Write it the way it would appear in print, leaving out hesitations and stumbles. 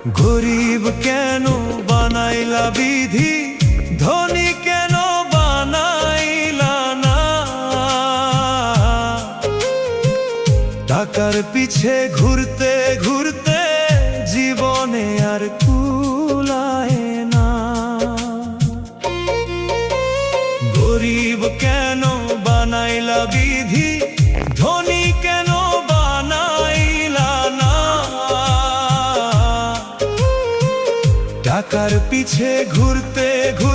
গরিব কেন বানাইলা বিধি, ধনী কেন বানাইলা না? টাকার পিছে ঘুরতে ঘুরতে জীবনে আর কুলায় না। গরিব কেন বানাইলা বিধি, ধনী কেন বানাইলা না? টাকার পিছে ঘুরতে ঘুরতে